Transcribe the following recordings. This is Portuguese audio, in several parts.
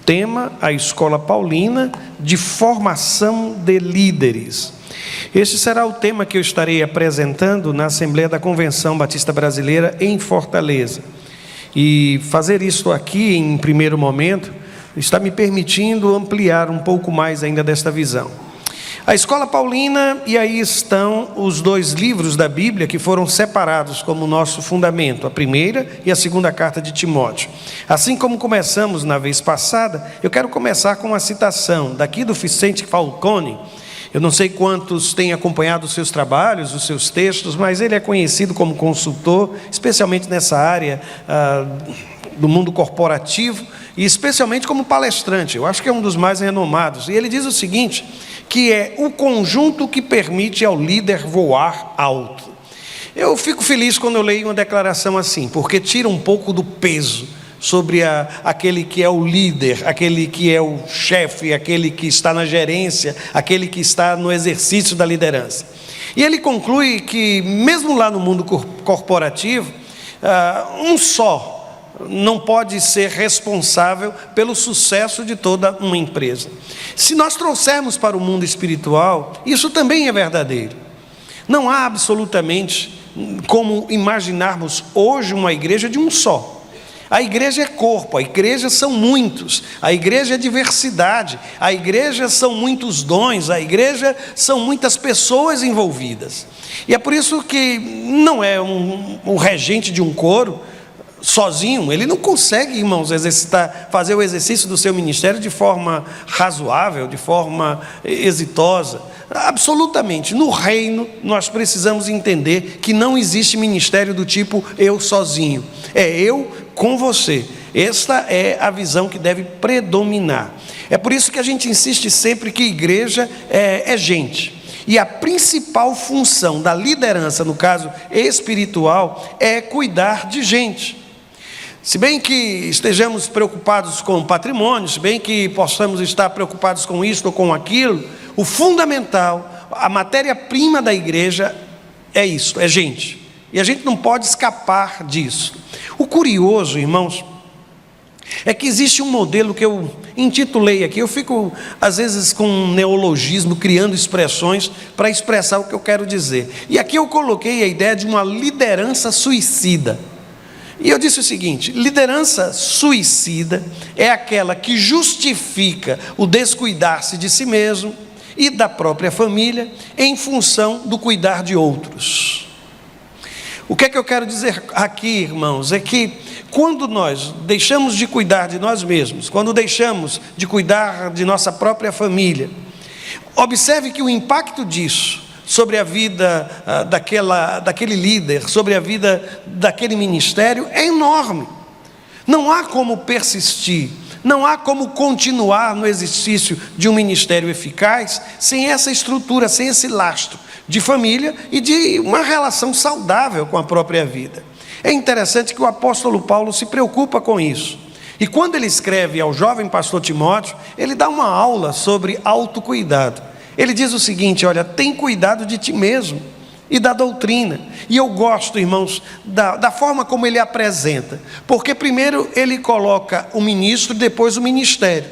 tema: a Escola Paulina de Formação de Líderes. Este será o tema que eu estarei apresentando na Assembleia da Convenção Batista Brasileira em Fortaleza. E fazer isso aqui, em primeiro momento, está me permitindo ampliar um pouco mais ainda desta visão. A Escola Paulina, e aí estão os dois livros da Bíblia que foram separados como nosso fundamento, a primeira e a segunda carta de Timóteo. Assim como começamos na vez passada, eu quero começar com uma citação daqui do Vicente Falcone. Eu não sei quantos têm acompanhado os seus trabalhos, os seus textos, mas ele é conhecido como consultor, especialmente nessa área do mundo corporativo, e especialmente como palestrante. Eu acho que é um dos mais renomados. E ele diz o seguinte, que é o conjunto que permite ao líder voar alto. Eu fico feliz quando eu leio uma declaração assim, porque tira um pouco do peso sobre aquele que é o líder, aquele que é o chefe, aquele que está na gerência, aquele que está no exercício da liderança. E ele conclui que, mesmo lá no mundo corporativo, um só não pode ser responsável pelo sucesso de toda uma empresa. Se nós trouxermos para o mundo espiritual, isso também é verdadeiro. Não há absolutamente como imaginarmos hoje uma igreja de um só. A igreja é corpo, a igreja são muitos, a igreja é diversidade, a igreja são muitos dons, a igreja são muitas pessoas envolvidas. E é por isso que não é o regente de um coro sozinho, ele não consegue, irmãos, fazer o exercício do seu ministério de forma razoável, de forma exitosa. Absolutamente. No reino, nós precisamos entender que não existe ministério do tipo eu sozinho. É eu com você. Esta é a visão que deve predominar. É por isso que a gente insiste sempre que igreja é gente. E a principal função da liderança, no caso espiritual, é cuidar de gente. Se bem que estejamos preocupados com patrimônio, se bem que possamos estar preocupados com isto ou com aquilo, o fundamental, a matéria-prima da igreja é isto, é gente. E a gente não pode escapar disso. O curioso, irmãos, é que existe um modelo que eu intitulei aqui, eu fico às vezes com um neologismo, criando expressões para expressar o que eu quero dizer. E aqui eu coloquei a ideia de uma liderança suicida. E eu disse o seguinte: liderança suicida é aquela que justifica o descuidar-se de si mesmo e da própria família em função do cuidar de outros. O que é que eu quero dizer aqui, irmãos, é que quando nós deixamos de cuidar de nós mesmos, quando deixamos de cuidar de nossa própria família, observe que o impacto disso sobre a vida daquele líder, sobre a vida daquele ministério é enorme. Não há como persistir, não há como continuar no exercício de um ministério eficaz sem essa estrutura, sem esse lastro de família e de uma relação saudável com a própria vida. É interessante que o apóstolo Paulo se preocupa com isso. E quando ele escreve ao jovem pastor Timóteo, ele dá uma aula sobre autocuidado. Ele diz o seguinte: olha, tem cuidado de ti mesmo e da doutrina. E eu gosto, irmãos, da forma como ele apresenta, porque primeiro ele coloca o ministro, depois o ministério.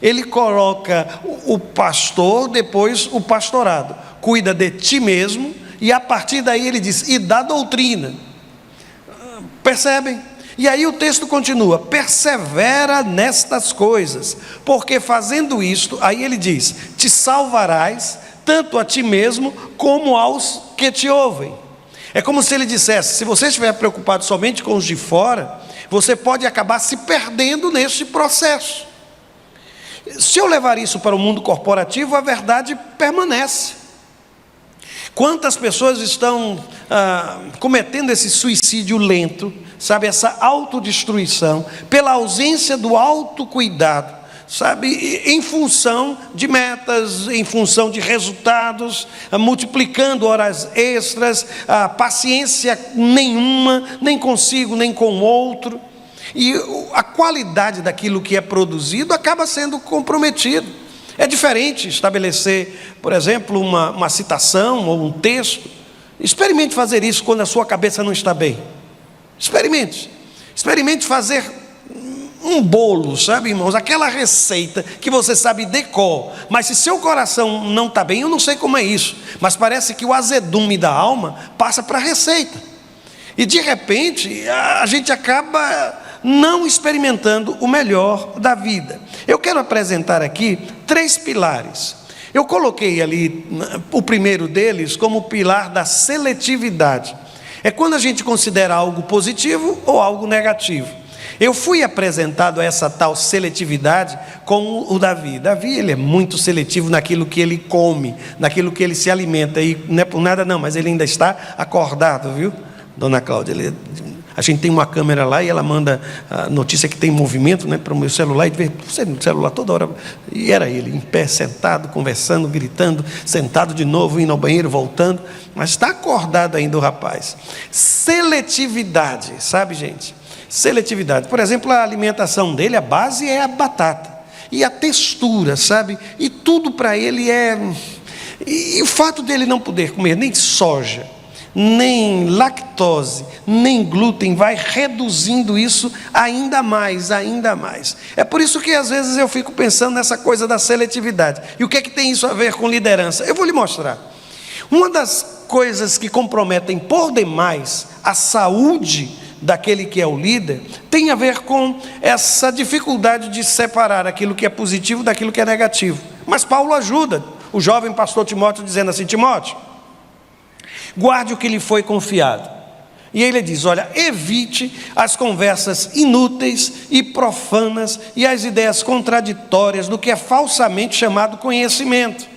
Ele coloca o pastor, depois o pastorado. Cuida de ti mesmo, e a partir daí ele diz, e da doutrina. Percebem? E aí o texto continua, persevera nestas coisas, porque fazendo isto, aí ele diz, te salvarás, tanto a ti mesmo, como aos que te ouvem. É como se ele dissesse, se você estiver preocupado somente com os de fora, você pode acabar se perdendo neste processo. Se eu levar isso para o mundo corporativo, a verdade permanece. Quantas pessoas estão cometendo esse suicídio lento, sabe, essa autodestruição, pela ausência do autocuidado, sabe, em função de metas, em função de resultados, multiplicando horas extras, paciência nenhuma, nem consigo, nem com o outro, e a qualidade daquilo que é produzido acaba sendo comprometido. É diferente estabelecer, por exemplo, uma citação ou um texto. Experimente fazer isso quando a sua cabeça não está bem. Experimente fazer um bolo, sabe, irmãos? Aquela receita que você sabe de cor, mas se seu coração não está bem, eu não sei como é isso, mas parece que o azedume da alma passa para a receita, e de repente a gente acaba não experimentando o melhor da vida. Eu quero apresentar aqui 3 pilares. Eu coloquei ali o primeiro deles como o pilar da seletividade. É quando a gente considera algo positivo ou algo negativo. Eu fui apresentado a essa tal seletividade com o Davi. Davi, ele é muito seletivo naquilo que ele come, naquilo que ele se alimenta. E não é por nada não, mas ele ainda está acordado, viu, dona Cláudia? A gente tem uma câmera lá e ela manda a notícia que tem movimento, né, para o meu celular, e vê você no celular toda hora. E era ele, em pé, sentado, conversando, gritando, sentado de novo, indo ao banheiro, voltando. Mas está acordado ainda o rapaz. Seletividade, sabe, gente? Seletividade. Por exemplo, a alimentação dele, a base é a batata. E a textura, sabe? E tudo para ele é... E o fato dele não poder comer nem soja, nem lactose, nem glúten, vai reduzindo isso ainda mais, ainda mais. É por isso que às vezes eu fico pensando nessa coisa da seletividade. E o que é que tem isso a ver com liderança? Eu vou lhe mostrar. Uma das coisas que comprometem por demais a saúde daquele que é o líder, tem a ver com essa dificuldade de separar aquilo que é positivo daquilo que é negativo. Mas Paulo ajuda o jovem pastor Timóteo dizendo assim: Timóteo, guarde o que lhe foi confiado. E ele diz: olha, evite as conversas inúteis e profanas e as ideias contraditórias do que é falsamente chamado conhecimento.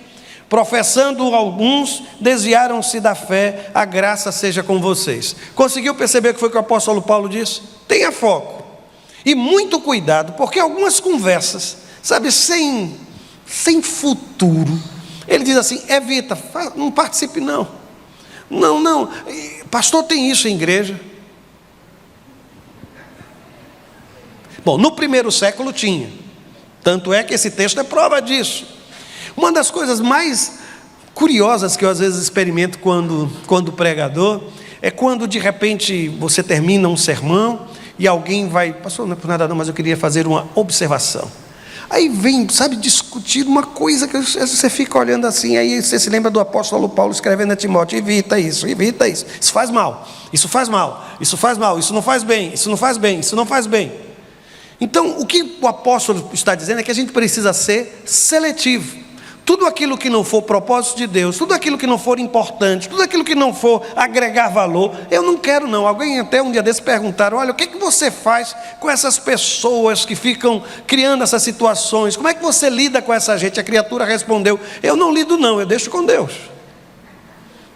Professando alguns, desviaram-se da fé, a graça seja com vocês. Conseguiu perceber o que foi que o apóstolo Paulo disse? Tenha foco e muito cuidado, porque algumas conversas, sabe, sem futuro, ele diz assim: evita, não participe não. Não, pastor, tem isso em igreja? Bom, no primeiro século tinha, tanto é que esse texto é prova disso. Uma das coisas mais curiosas que eu às vezes experimento quando pregador, é quando de repente você termina um sermão e alguém vai: pastor, não é por nada não, mas eu queria fazer uma observação. Aí vem, sabe, discutir uma coisa que você fica olhando assim, aí você se lembra do apóstolo Paulo escrevendo a Timóteo: evita isso, isso faz mal, isso faz mal, isso faz mal, isso não faz bem, isso não faz bem, isso não faz bem. Então, o que o apóstolo está dizendo é que a gente precisa ser seletivo. Tudo aquilo que não for propósito de Deus, tudo aquilo que não for importante, tudo aquilo que não for agregar valor, eu não quero não. Alguém até um dia desses perguntaram: olha, o que você faz com essas pessoas que ficam criando essas situações? Como é que você lida com essa gente? A criatura respondeu: eu não lido não, eu deixo com Deus.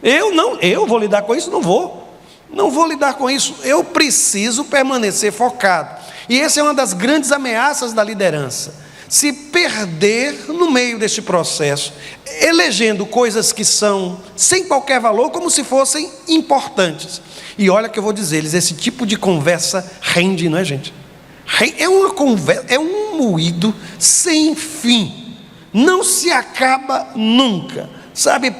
Eu vou lidar com isso? Não vou lidar com isso. Eu preciso permanecer focado. E essa é uma das grandes ameaças da liderança. Se perder no meio deste processo, elegendo coisas que são sem qualquer valor, como se fossem importantes. E olha que eu vou dizer-lhes, esse tipo de conversa rende, não é, gente? É uma conversa, é um moído sem fim, não se acaba nunca, sabe?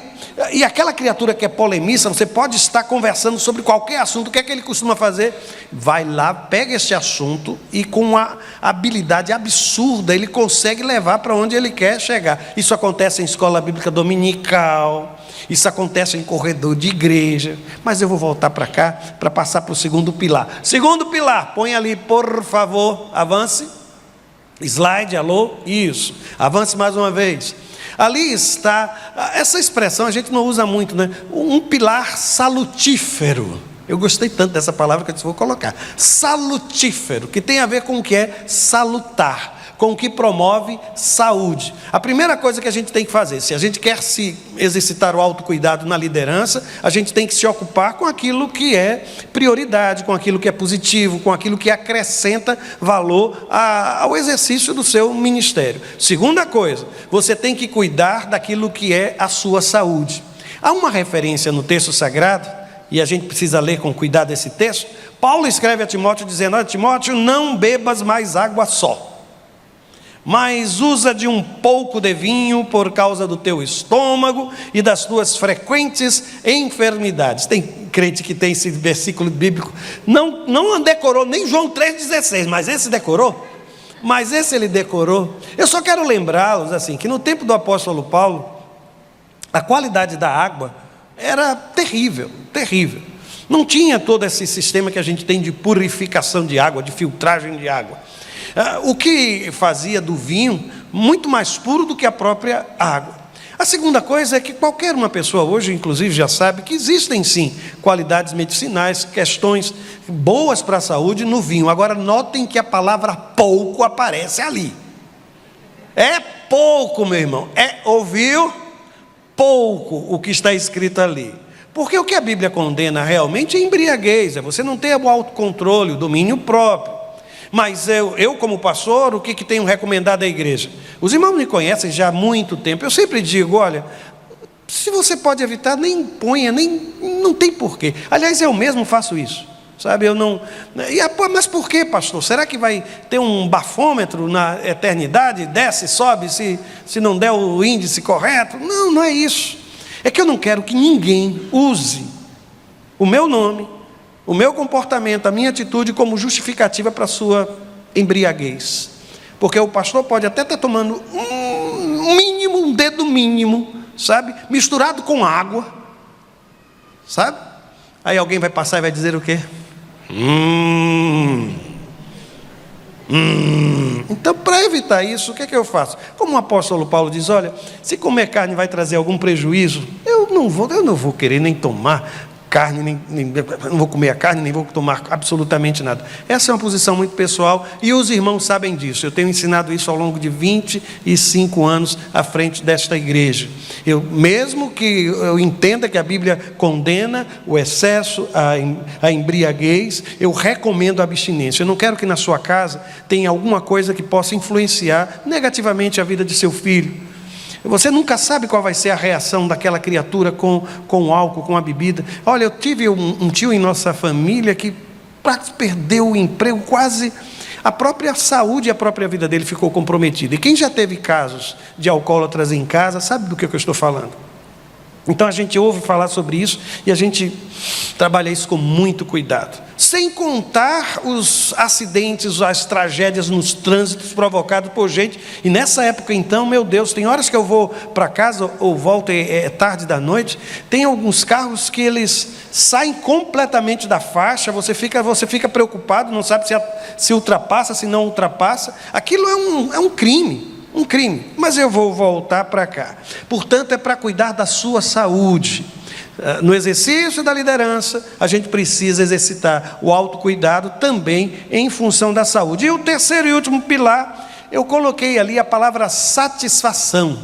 E aquela criatura que é polemista, você pode estar conversando sobre qualquer assunto. O que é que ele costuma fazer? Vai lá, pega esse assunto e com uma habilidade absurda ele consegue levar para onde ele quer chegar. Isso acontece em escola bíblica dominical, isso acontece em corredor de igreja. Mas eu vou voltar para cá para passar para o segundo pilar. Segundo pilar, põe ali, por favor, avance. Slide, alô, isso, avance mais uma vez. Ali está, essa expressão a gente não usa muito, né? Um pilar salutífero. Eu gostei tanto dessa palavra que eu disse: vou colocar. Salutífero, que tem a ver com o que é salutar, com o que promove saúde. A primeira coisa que a gente tem que fazer, se a gente quer se exercitar o autocuidado na liderança, a gente tem que se ocupar com aquilo que é prioridade, com aquilo que é positivo, com aquilo que acrescenta valor ao exercício do seu ministério. Segunda coisa, você tem que cuidar daquilo que é a sua saúde. Há uma referência no texto sagrado, e a gente precisa ler com cuidado esse texto. Paulo escreve a Timóteo dizendo: olha, Timóteo, não bebas mais água só, mas usa de um pouco de vinho por causa do teu estômago e das tuas frequentes enfermidades. Tem crente que tem esse versículo bíblico, não decorou nem João 3,16, mas esse decorou. Mas esse ele decorou. Eu só quero lembrá-los assim, que no tempo do apóstolo Paulo, a qualidade da água era terrível, terrível. Não tinha todo esse sistema que a gente tem de purificação de água, de filtragem de água. O que fazia do vinho muito mais puro do que a própria água. A segunda coisa é que qualquer uma pessoa hoje, inclusive, já sabe que existem sim qualidades medicinais, questões boas para a saúde no vinho. Agora notem que a palavra pouco aparece ali. É pouco, meu irmão. Ouviu? Pouco o que está escrito ali. Porque o que a Bíblia condena realmente é embriaguez, é você não ter o autocontrole, o domínio próprio. Mas eu como pastor, o que tenho recomendado à igreja? Os irmãos me conhecem já há muito tempo. Eu sempre digo, olha, se você pode evitar, nem ponha, não tem porquê. Aliás, eu mesmo faço isso, sabe? Eu não. Mas por quê, pastor? Será que vai ter um bafômetro na eternidade? Desce, sobe, se não der o índice correto? Não, não é isso. É que eu não quero que ninguém use o meu nome, o meu comportamento, a minha atitude como justificativa para a sua embriaguez. Porque o pastor pode até estar tomando um dedo mínimo, sabe? Misturado com água, sabe? Aí alguém vai passar e vai dizer o quê? Então, para evitar isso, o que é que eu faço? Como o apóstolo Paulo diz, olha, se comer carne vai trazer algum prejuízo, eu não vou querer nem tomar carne, não vou comer a carne, nem vou tomar absolutamente nada. Essa é uma posição muito pessoal e os irmãos sabem disso. Eu tenho ensinado isso ao longo de 25 anos à frente desta igreja. Mesmo que eu entenda que a Bíblia condena o excesso, a embriaguez, eu recomendo a abstinência. Eu não quero que na sua casa tenha alguma coisa que possa influenciar negativamente a vida de seu filho. Você nunca sabe qual vai ser a reação daquela criatura com o álcool, com a bebida. Olha, eu tive um tio em nossa família que perdeu o emprego, quase a própria saúde e a própria vida dele ficou comprometida. E quem já teve casos de alcoólatras em casa, sabe do que eu estou falando. Então a gente ouve falar sobre isso e a gente trabalha isso com muito cuidado. Sem contar os acidentes, as tragédias nos trânsitos provocados por gente. E nessa época então, meu Deus, tem horas que eu vou para casa ou volto, é tarde da noite, tem alguns carros que eles saem completamente da faixa, você fica preocupado, não sabe se ultrapassa, se não ultrapassa. Aquilo é um crime. Um crime, mas eu vou voltar para cá. Portanto, é para cuidar da sua saúde. No exercício da liderança, a gente precisa exercitar o autocuidado também em função da saúde. E o terceiro e último pilar, eu coloquei ali a palavra satisfação.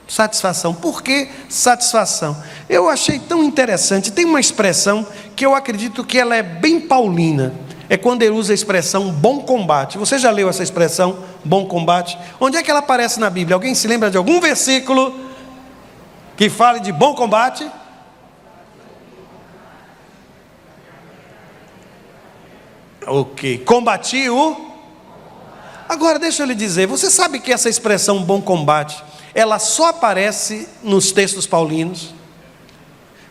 Satisfação. Por que satisfação? Eu achei tão interessante. Tem uma expressão que eu acredito que ela é bem paulina. É quando ele usa a expressão bom combate. Você já leu essa expressão, bom combate? Onde é que ela aparece na Bíblia? Alguém se lembra de algum versículo que fale de bom combate? Ok. Combati o... Agora deixa eu lhe dizer, você sabe que essa expressão bom combate, ela só aparece nos textos paulinos?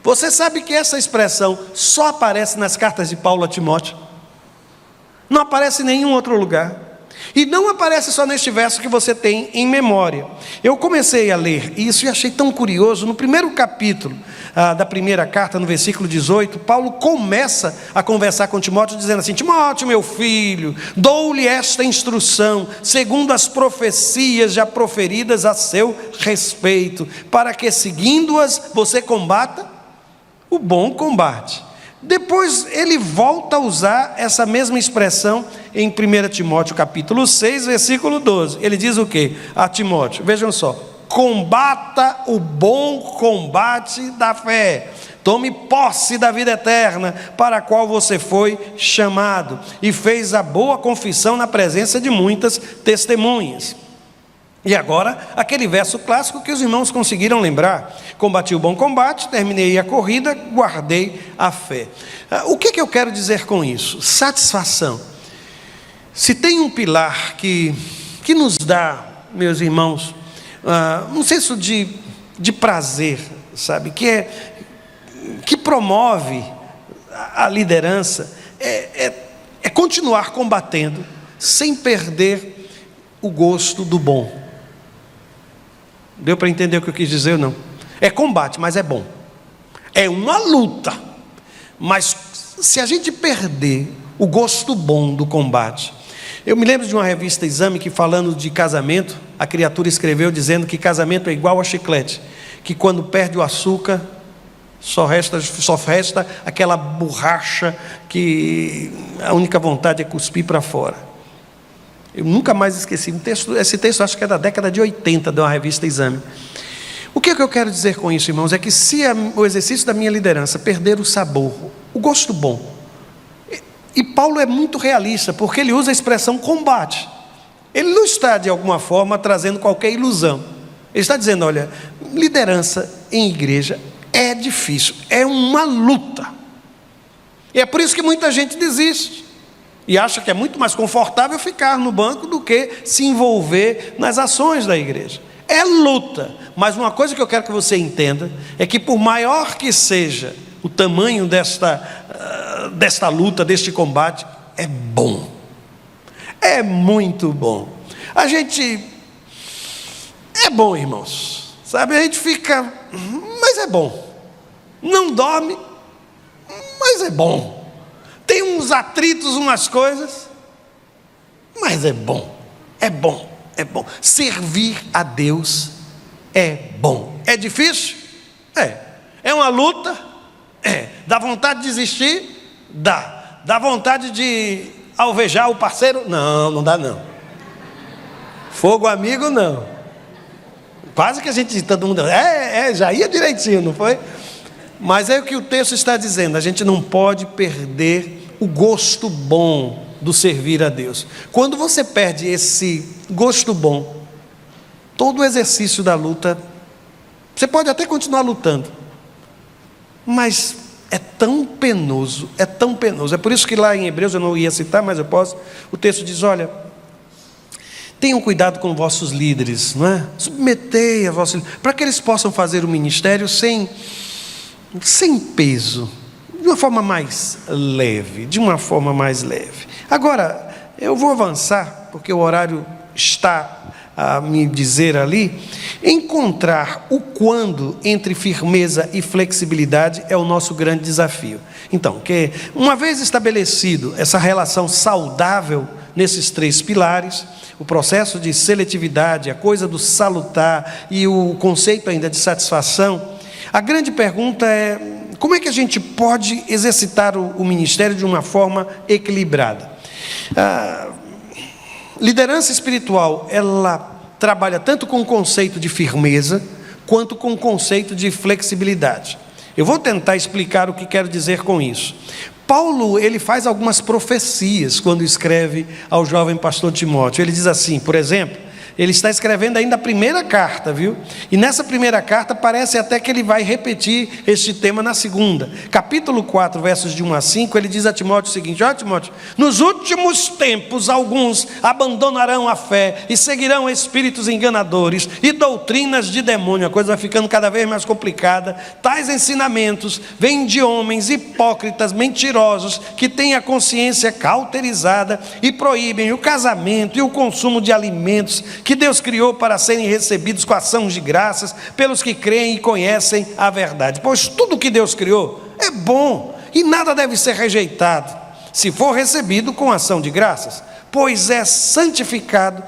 Você sabe que essa expressão só aparece nas cartas de Paulo a Timóteo? Não aparece em nenhum outro lugar. E não aparece só neste verso que você tem em memória. Eu comecei a ler isso e achei tão curioso. No primeiro capítulo da primeira carta, no versículo 18, Paulo começa a conversar com Timóteo, dizendo assim: Timóteo, meu filho, dou-lhe esta instrução, segundo as profecias já proferidas a seu respeito, para que, seguindo-as, você combata o bom combate. Depois ele volta a usar essa mesma expressão em 1 Timóteo capítulo 6, versículo 12. Ele diz o quê? A Timóteo, vejam só: combata o bom combate da fé, tome posse da vida eterna, para a qual você foi chamado, e fez a boa confissão na presença de muitas testemunhas. E agora, aquele verso clássico que os irmãos conseguiram lembrar: combati o bom combate, terminei a corrida, guardei a fé. O que eu quero dizer com isso? Satisfação. Se tem um pilar que nos dá, meus irmãos, um senso de prazer, sabe, que promove a liderança, é continuar combatendo, sem perder o gosto do bom. Deu para entender o que eu quis dizer ou não? É combate, mas é bom. É uma luta. Mas se a gente perder o gosto bom do combate... Eu me lembro de uma revista Exame que, falando de casamento, a criatura escreveu dizendo que casamento é igual a chiclete, que quando perde o açúcar, só resta aquela borracha que a única vontade é cuspir para fora. Eu nunca mais esqueci esse texto acho que é da década de 80, de uma revista Exame. O que é que eu quero dizer com isso, irmãos? É que se o exercício da minha liderança perder o sabor, o gosto bom, e Paulo é muito realista, porque ele usa a expressão combate. Ele não está, de alguma forma, trazendo qualquer ilusão. Ele está dizendo, olha, liderança em igreja é difícil, é uma luta. E é por isso que muita gente desiste. E acha que é muito mais confortável ficar no banco do que se envolver nas ações da igreja. É luta. Mas uma coisa que eu quero que você entenda, é que por maior que seja o tamanho desta luta, deste combate, é bom, é muito bom. É bom, irmãos, sabe, a gente fica, mas é bom, não dorme, mas é bom, tem uns atritos, umas coisas, mas é bom, é bom, é bom. Servir a Deus é bom. É difícil? É uma luta? Dá vontade de desistir? Dá vontade de alvejar o parceiro? Não dá não. Fogo amigo não. Quase que todo mundo já ia direitinho, não foi? Mas é o que o texto está dizendo, a gente não pode perder o gosto bom do servir a Deus. Quando você perde esse gosto bom, todo o exercício da luta, você pode até continuar lutando, mas é tão penoso, é tão penoso. É por isso que lá em Hebreus, eu não ia citar, mas eu posso, o texto diz, olha, tenham cuidado com vossos líderes, não é? Submetei a vossos líderes, para que eles possam fazer o ministério sem peso, de uma forma mais leve, Agora, eu vou avançar, porque o horário está a me dizer ali. Encontrar o quando entre firmeza e flexibilidade é o nosso grande desafio. Então, que uma vez estabelecido essa relação saudável nesses três pilares, o processo de seletividade, a coisa do salutar e o conceito ainda de satisfação, a grande pergunta é: como é que a gente pode exercitar o ministério de uma forma equilibrada? Liderança espiritual, ela trabalha tanto com o conceito de firmeza, quanto com o conceito de flexibilidade. Eu vou tentar explicar o que quero dizer com isso. Paulo, ele faz algumas profecias quando escreve ao jovem pastor Timóteo. Ele diz assim, por exemplo, ele está escrevendo ainda a primeira carta, viu? E nessa primeira carta parece até que ele vai repetir este tema na segunda. Capítulo 4, versos de 1 a 5, ele diz a Timóteo o seguinte: ó Timóteo, nos últimos tempos alguns abandonarão a fé e seguirão espíritos enganadores e doutrinas de demônio. A coisa vai ficando cada vez mais complicada. Tais ensinamentos vêm de homens hipócritas, mentirosos, que têm a consciência cauterizada e proíbem o casamento e o consumo de alimentos que Deus criou para serem recebidos com ação de graças pelos que creem e conhecem a verdade. Pois tudo que Deus criou é bom e nada deve ser rejeitado, se for recebido com ação de graças, pois é santificado,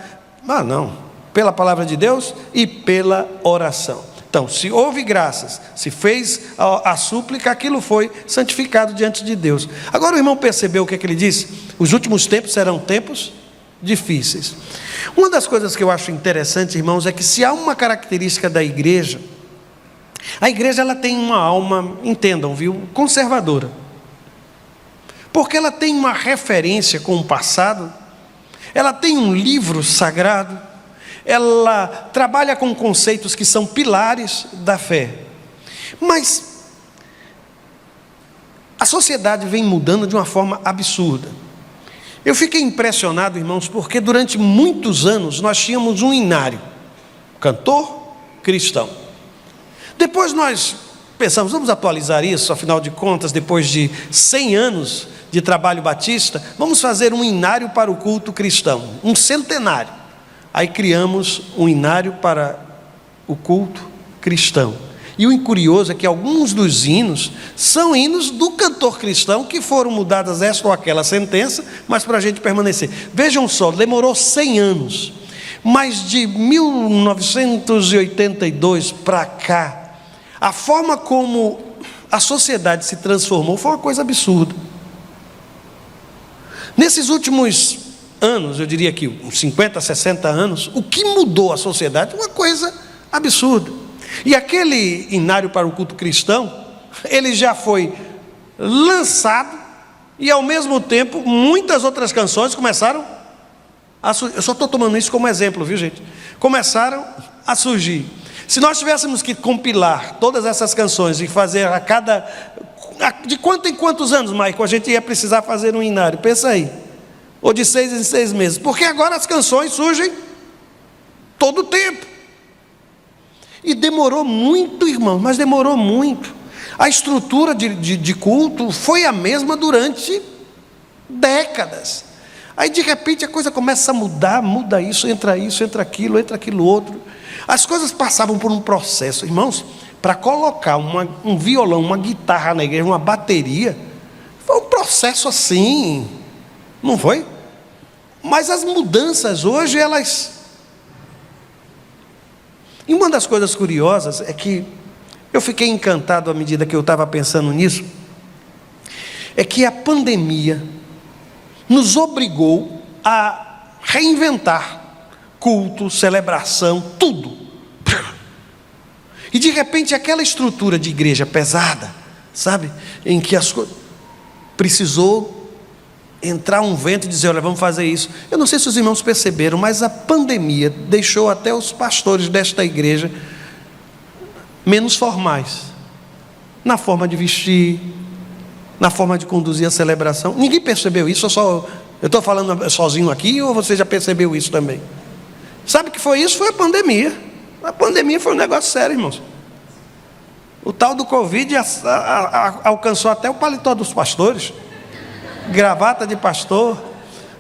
pela palavra de Deus e pela oração. Então, se houve graças, se fez a súplica, aquilo foi santificado diante de Deus. Agora o irmão percebeu o que ele disse? Os últimos tempos serão tempos difíceis. Uma das coisas que eu acho interessante, irmãos, é que se há uma característica da igreja, a igreja ela tem uma alma, entendam, viu, conservadora, porque ela tem uma referência com o passado, ela tem um livro sagrado, ela trabalha com conceitos que são pilares da fé, mas a sociedade vem mudando de uma forma absurda. Eu fiquei impressionado, irmãos, porque durante muitos anos nós tínhamos um inário, cantor cristão. Depois nós pensamos, vamos atualizar isso, afinal de contas, depois de 100 anos de trabalho batista, vamos fazer um inário para o culto cristão, um centenário. Aí criamos um inário para o culto cristão. E o curioso é que alguns dos hinos são hinos do cantor cristão que foram mudadas esta ou aquela sentença, mas para a gente permanecer. Vejam só, demorou 100 anos, mas de 1982 para cá, a forma como a sociedade se transformou foi uma coisa absurda. Nesses últimos anos, eu diria que uns 50, 60 anos, o que mudou a sociedade é uma coisa absurda. E aquele inário para o culto cristão, ele já foi lançado e ao mesmo tempo muitas outras canções começaram a surgir. Eu só estou tomando isso como exemplo, viu, gente? Começaram a surgir. Se nós tivéssemos que compilar todas essas canções e fazer de quanto em quantos anos, Michael, a gente ia precisar fazer um inário? Pensa aí. Ou de 6 em 6 meses. Porque agora as canções surgem todo o tempo. E demorou muito, irmão, mas demorou muito. A estrutura de culto foi a mesma durante décadas. Aí de repente a coisa começa a mudar, muda isso, entra aquilo outro. As coisas passavam por um processo, irmãos, para colocar um violão, uma guitarra na igreja, uma bateria, foi um processo assim, não foi? Mas as mudanças hoje, E uma das coisas curiosas é que eu fiquei encantado à medida que eu estava pensando nisso, é que a pandemia nos obrigou a reinventar culto, celebração, tudo. E de repente aquela estrutura de igreja pesada, sabe, em que as coisas precisou entrar um vento e dizer, olha, vamos fazer isso. Eu não sei se os irmãos perceberam, mas a pandemia deixou até os pastores desta igreja menos formais, na forma de vestir, na forma de conduzir a celebração. Ninguém percebeu isso, eu estou falando sozinho aqui, ou você já percebeu isso também? Sabe o que foi isso? Foi a pandemia. A pandemia foi um negócio sério, irmãos. O tal do Covid alcançou até o paletó dos pastores, gravata de pastor,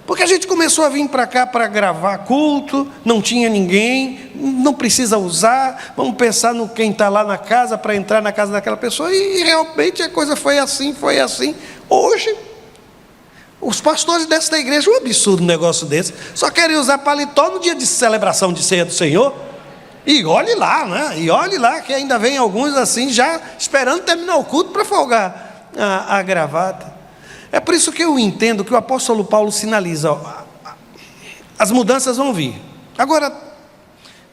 porque a gente começou a vir para cá para gravar culto, não tinha ninguém, não precisa usar, vamos pensar no quem está lá na casa para entrar na casa daquela pessoa, e realmente a coisa foi assim. Hoje, os pastores desta igreja, um absurdo um negócio desse, só querem usar paletó no dia de celebração de ceia do Senhor, e olhe lá, né? E olhe lá que ainda vem alguns assim, já esperando terminar o culto para folgar a gravata. É por isso que eu entendo que o apóstolo Paulo sinaliza, as mudanças vão vir. Agora,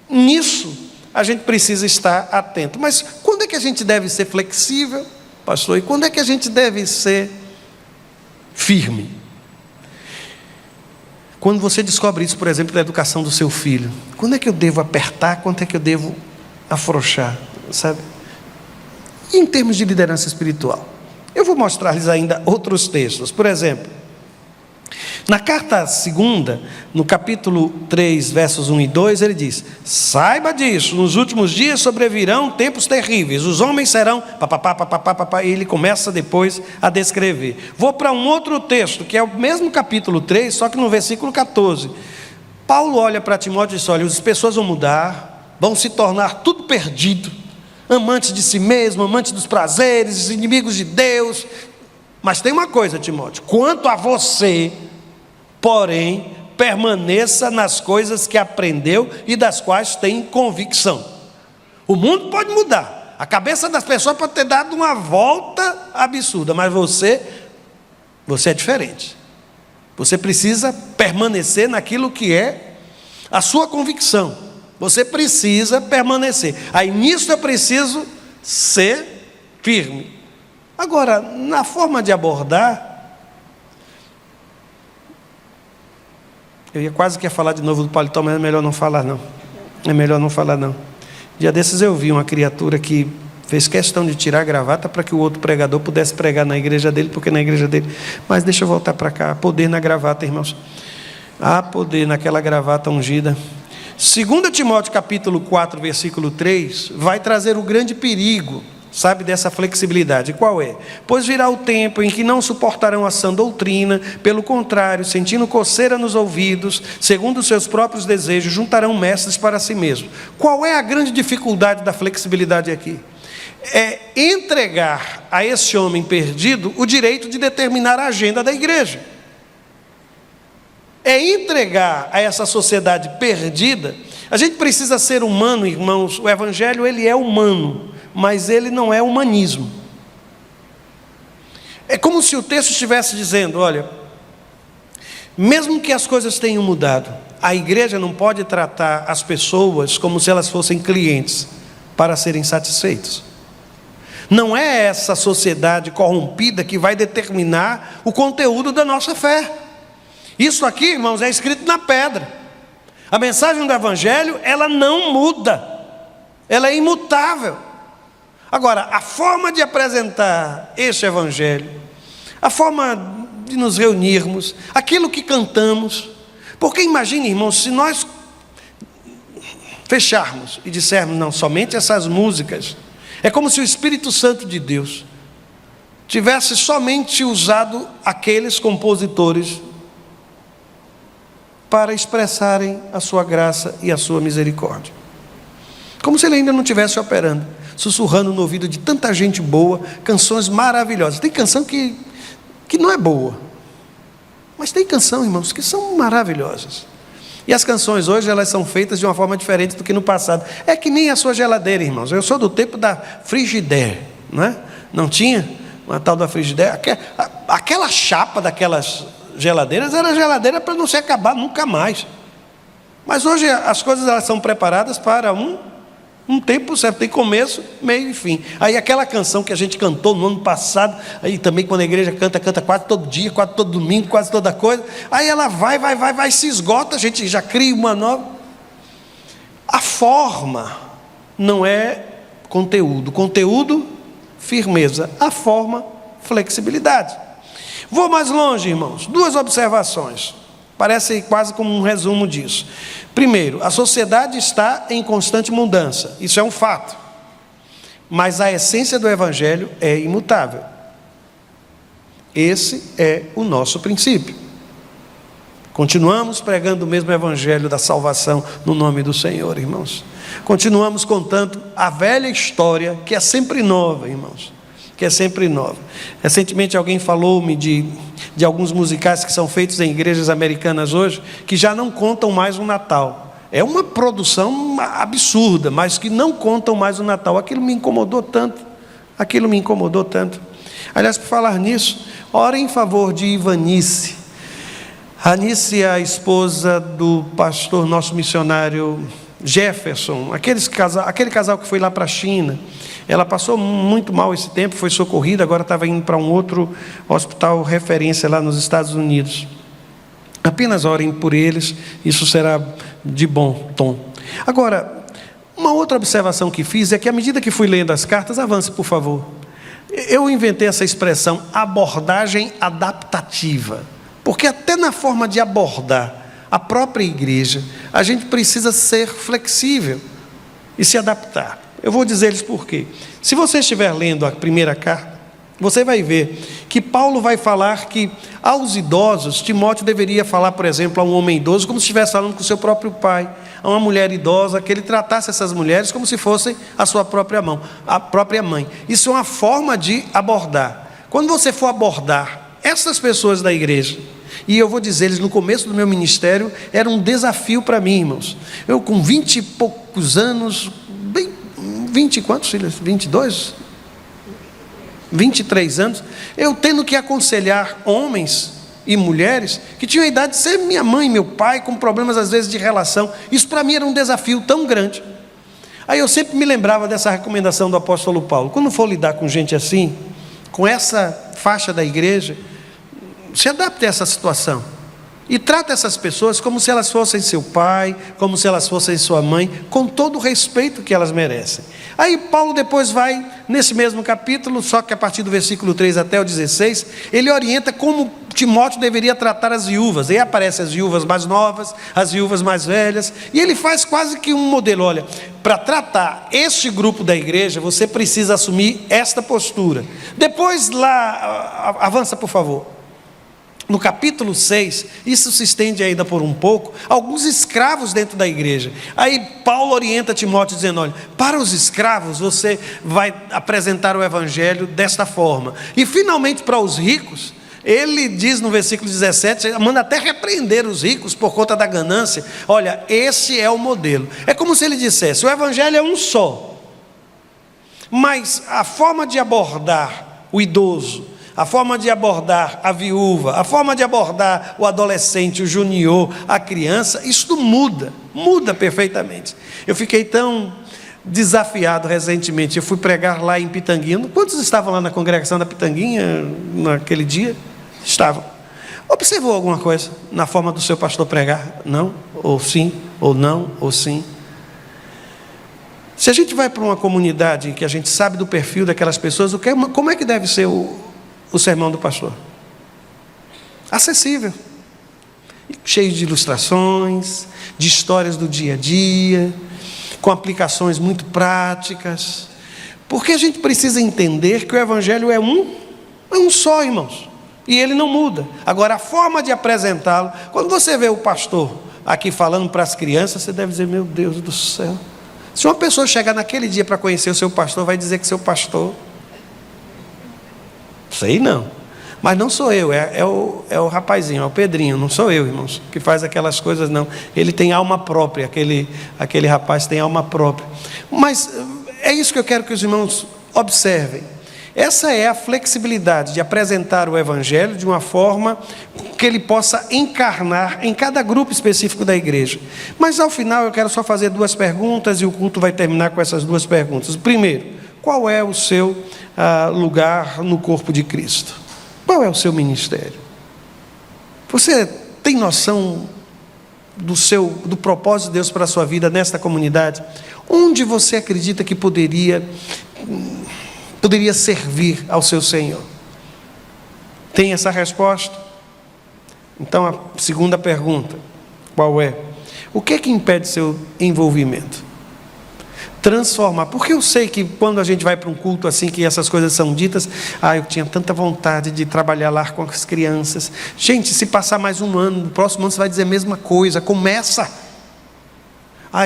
nisso, a gente precisa estar atento. Mas quando é que a gente deve ser flexível, pastor? E quando é que a gente deve ser firme? Quando você descobre isso, por exemplo, da educação do seu filho. Quando é que eu devo apertar? Quando é que eu devo afrouxar? Sabe? E em termos de liderança espiritual? Eu vou mostrar-lhes ainda outros textos. Por exemplo, na carta 2, no capítulo 3, versos 1 e 2, ele diz, saiba disso, nos últimos dias sobrevirão tempos terríveis, os homens serão, e ele começa depois a descrever. Vou para um outro texto, que é o mesmo capítulo 3, só que no versículo 14. Paulo olha para Timóteo e diz, olha, as pessoas vão mudar, vão se tornar tudo perdido, amantes de si mesmo, amantes dos prazeres, inimigos de Deus. Mas tem uma coisa, Timóteo, quanto a você, porém, permaneça nas coisas que aprendeu e das quais tem convicção. O mundo pode mudar, a cabeça das pessoas pode ter dado uma volta absurda, mas você é diferente. Você precisa permanecer naquilo que é a sua convicção. Você precisa permanecer. Aí nisso eu preciso ser firme. Agora, na forma de abordar, eu ia quase que falar de novo do paletó, mas é melhor não falar não. Dia desses eu vi uma criatura que fez questão de tirar a gravata para que o outro pregador pudesse pregar na igreja dele, porque na igreja dele... Mas deixa eu voltar para cá. Há poder na gravata, irmãos. Há poder naquela gravata ungida. 2 Timóteo capítulo 4, versículo 3, vai trazer o grande perigo sabe dessa flexibilidade. Qual é? Pois virá o tempo em que não suportarão a sã doutrina, pelo contrário, sentindo coceira nos ouvidos, segundo os seus próprios desejos, juntarão mestres para si mesmos. Qual é a grande dificuldade da flexibilidade aqui? É entregar a esse homem perdido o direito de determinar a agenda da igreja. É entregar a essa sociedade perdida. A gente precisa ser humano, irmãos. O evangelho, ele é humano, mas ele não é humanismo. É como se o texto estivesse dizendo, olha, mesmo que as coisas tenham mudado, a igreja não pode tratar as pessoas como se elas fossem clientes para serem satisfeitos. Não é essa sociedade corrompida que vai determinar o conteúdo da nossa fé. Isso aqui, irmãos, é escrito na pedra. A mensagem do evangelho, ela não muda, ela é imutável. Agora, a forma de apresentar este evangelho, a forma de nos reunirmos, aquilo que cantamos, porque imagine, irmãos, se nós fecharmos e dissermos, não, somente essas músicas, é como se o Espírito Santo de Deus tivesse somente usado aqueles compositores para expressarem a sua graça e a sua misericórdia. Como se ele ainda não estivesse operando, sussurrando no ouvido de tanta gente boa, canções maravilhosas. Tem canção que não é boa, mas tem canção, irmãos, que são maravilhosas. E as canções hoje, elas são feitas de uma forma diferente do que no passado. É que nem a sua geladeira, irmãos. Eu sou do tempo da Frigidaire, não é? Não tinha uma tal da Frigidaire? Aquela chapa daquelas geladeiras era geladeira para não se acabar nunca mais. Mas hoje as coisas, elas são preparadas para um tempo certo, tem começo, meio e fim. Aí aquela canção que a gente cantou no ano passado, aí também quando a igreja canta quase todo dia, quase todo domingo, quase toda coisa, aí ela vai, se esgota, a gente já cria uma nova. A forma não é conteúdo, firmeza, a forma, flexibilidade. Vou mais longe, irmãos, 2 observações, parece quase como um resumo disso. Primeiro, a sociedade está em constante mudança, isso é um fato, mas a essência do evangelho é imutável. Esse é o nosso princípio. Continuamos pregando o mesmo evangelho da salvação no nome do Senhor, irmãos. Continuamos contando a velha história, que é sempre nova, irmãos, que é sempre nova. Recentemente alguém falou-me de alguns musicais que são feitos em igrejas americanas hoje, que já não contam mais o Natal. É uma produção absurda, mas que não contam mais o Natal. Aquilo me incomodou tanto. Aliás, por falar nisso, ore em favor de Ivanice. Anice é a esposa do pastor, nosso missionário Jefferson, aquele casal que foi lá para a China. Ela passou muito mal esse tempo, foi socorrida, agora estava indo para um outro hospital referência lá nos Estados Unidos. Apenas orem por eles, isso será de bom tom. Agora, uma outra observação que fiz é que à medida que fui lendo as cartas, avance por favor. Eu inventei essa expressão, abordagem adaptativa, porque até na forma de abordar a própria igreja, a gente precisa ser flexível e se adaptar. Eu vou dizer-lhes por quê. Se você estiver lendo a primeira carta, você vai ver que Paulo vai falar que aos idosos, Timóteo deveria falar, por exemplo, a um homem idoso, como se estivesse falando com o seu próprio pai, a uma mulher idosa, que ele tratasse essas mulheres como se fossem a sua própria mãe. Isso é uma forma de abordar. Quando você for abordar essas pessoas da igreja, e eu vou dizer-lhes, no começo do meu ministério, era um desafio para mim, irmãos. Eu com 20 e poucos anos, 20 e quantos filhos? 22? 23 anos, eu tendo que aconselhar homens e mulheres que tinham a idade de ser minha mãe e meu pai, com problemas às vezes de relação. Isso para mim era um desafio tão grande. Aí eu sempre me lembrava dessa recomendação do apóstolo Paulo: quando for lidar com gente assim, com essa faixa da igreja, se adapte a essa situação e trata essas pessoas como se elas fossem seu pai, como se elas fossem sua mãe, com todo o respeito que elas merecem. Aí Paulo depois vai nesse mesmo capítulo, só que a partir do versículo 3 até o 16, ele orienta como Timóteo deveria tratar as viúvas. Aí aparecem as viúvas mais novas, as viúvas mais velhas, e ele faz quase que um modelo. Olha, para tratar este grupo da igreja, você precisa assumir esta postura. Depois lá, avança por favor. No capítulo 6, isso se estende ainda por um pouco, alguns escravos dentro da igreja. Aí Paulo orienta Timóteo dizendo, olha, para os escravos você vai apresentar o evangelho desta forma. E finalmente para os ricos, ele diz no versículo 17, manda até repreender os ricos por conta da ganância. Olha, esse é o modelo. É como se ele dissesse, o evangelho é um só, mas a forma de abordar o idoso, a forma de abordar a viúva, a forma de abordar o adolescente, o junior, a criança, isso muda perfeitamente. Eu fiquei tão desafiado recentemente, eu fui pregar lá em Pitanguinha. Quantos estavam lá na congregação da Pitanguinha naquele dia? Estavam. Observou alguma coisa na forma do seu pastor pregar? Não? Ou sim? Ou não? Ou sim? Se a gente vai para uma comunidade que a gente sabe do perfil daquelas pessoas, como é que deve ser o sermão do pastor? Acessível, cheio de ilustrações, de histórias do dia a dia, com aplicações muito práticas, porque a gente precisa entender que o evangelho é um só, irmãos, e ele não muda. Agora, a forma de apresentá-lo, quando você vê o pastor aqui falando para as crianças, você deve dizer, meu Deus do céu, se uma pessoa chegar naquele dia para conhecer o seu pastor, vai dizer que seu pastor... Sei não, mas não sou eu, é o rapazinho, é o Pedrinho, não sou eu, irmãos, que faz aquelas coisas não. Ele tem alma própria, aquele rapaz tem alma própria. Mas é isso que eu quero que os irmãos observem. Essa é a flexibilidade de apresentar o evangelho de uma forma que ele possa encarnar em cada grupo específico da igreja. Mas ao final eu quero só fazer 2 perguntas e o culto vai terminar com essas 2 perguntas. Primeiro, qual é o seu lugar no corpo de Cristo? Qual é o seu ministério? Você tem noção do propósito de Deus para a sua vida nesta comunidade? Onde você acredita que poderia servir ao seu Senhor? Tem essa resposta? Então a segunda pergunta, qual é? O que é que impede seu envolvimento? Transformar, porque eu sei que quando a gente vai para um culto assim, que essas coisas são ditas, eu tinha tanta vontade de trabalhar lá com as crianças. Gente, se passar mais um ano, no próximo ano você vai dizer a mesma coisa, começa.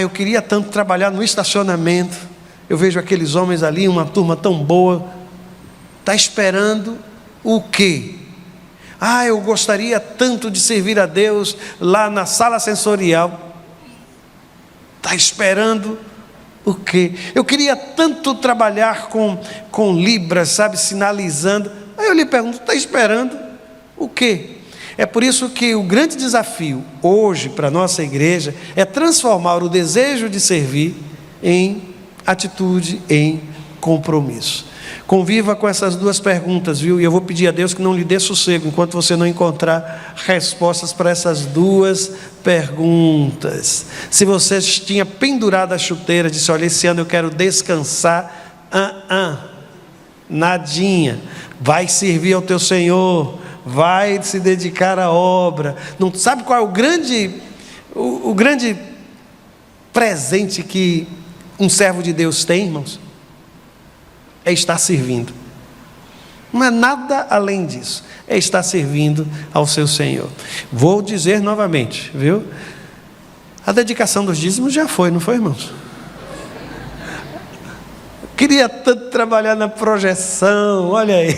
Eu queria tanto trabalhar no estacionamento, eu vejo aqueles homens ali, uma turma tão boa, está esperando o quê? Eu gostaria tanto de servir a Deus lá na sala sensorial, está esperando o quê? Eu queria tanto trabalhar com libras, sabe, sinalizando. Aí eu lhe pergunto, está esperando o quê? É por isso que o grande desafio hoje para a nossa igreja é transformar o desejo de servir em atitude, em compromisso. Conviva com essas 2 perguntas, viu? E eu vou pedir a Deus que não lhe dê sossego enquanto você não encontrar respostas para essas 2 perguntas. Se você tinha pendurado a chuteira, disse, olha, esse ano eu quero descansar, nadinha, vai servir ao teu Senhor, vai se dedicar à obra. Não sabe qual é o grande presente que um servo de Deus tem, irmãos? É estar servindo. Não é nada além disso. É estar servindo ao seu Senhor. Vou dizer novamente, viu? A dedicação dos dízimos já foi, não foi, irmãos? Queria tanto trabalhar na projeção, olha aí.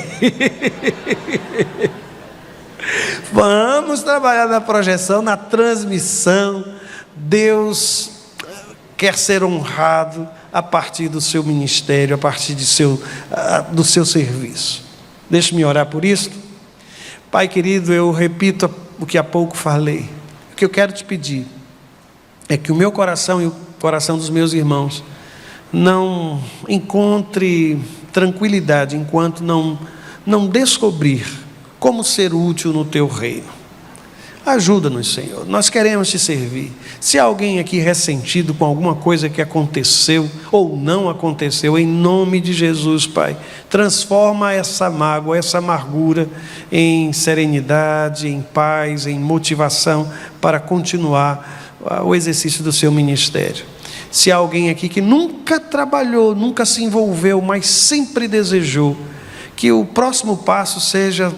Vamos trabalhar na projeção, na transmissão. Deus quer ser honrado a partir do seu ministério, a partir do seu serviço. Deixe-me orar por isso. Pai querido, eu repito o que há pouco falei. O que eu quero te pedir é que o meu coração e o coração dos meus irmãos não encontre tranquilidade enquanto não descobrir como ser útil no teu reino. Ajuda-nos, Senhor, nós queremos te servir. Se há alguém aqui ressentido com alguma coisa que aconteceu ou não aconteceu, em nome de Jesus, Pai, transforma essa mágoa, essa amargura em serenidade, em paz, em motivação para continuar o exercício do seu ministério. Se há alguém aqui que nunca trabalhou, nunca se envolveu, mas sempre desejou, que o próximo passo seja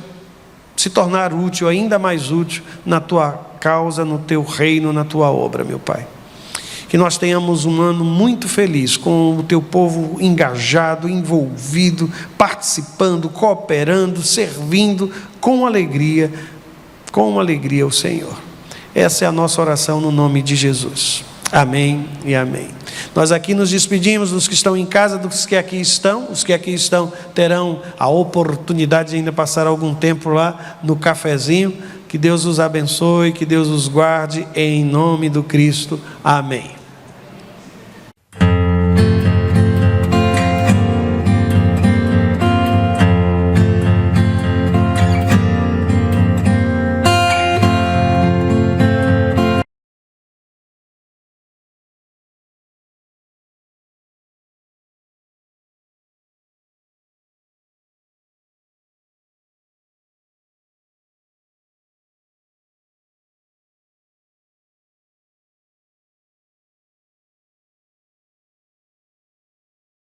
se tornar útil, ainda mais útil, na tua causa, no teu reino, na tua obra, meu Pai. Que nós tenhamos um ano muito feliz, com o teu povo engajado, envolvido, participando, cooperando, servindo, com alegria ao Senhor. Essa é a nossa oração no nome de Jesus. Amém e amém. Nós aqui nos despedimos dos que estão em casa, dos que aqui estão. Os que aqui estão terão a oportunidade de ainda passar algum tempo lá no cafezinho. Que Deus os abençoe, que Deus os guarde, em nome do Cristo. Amém.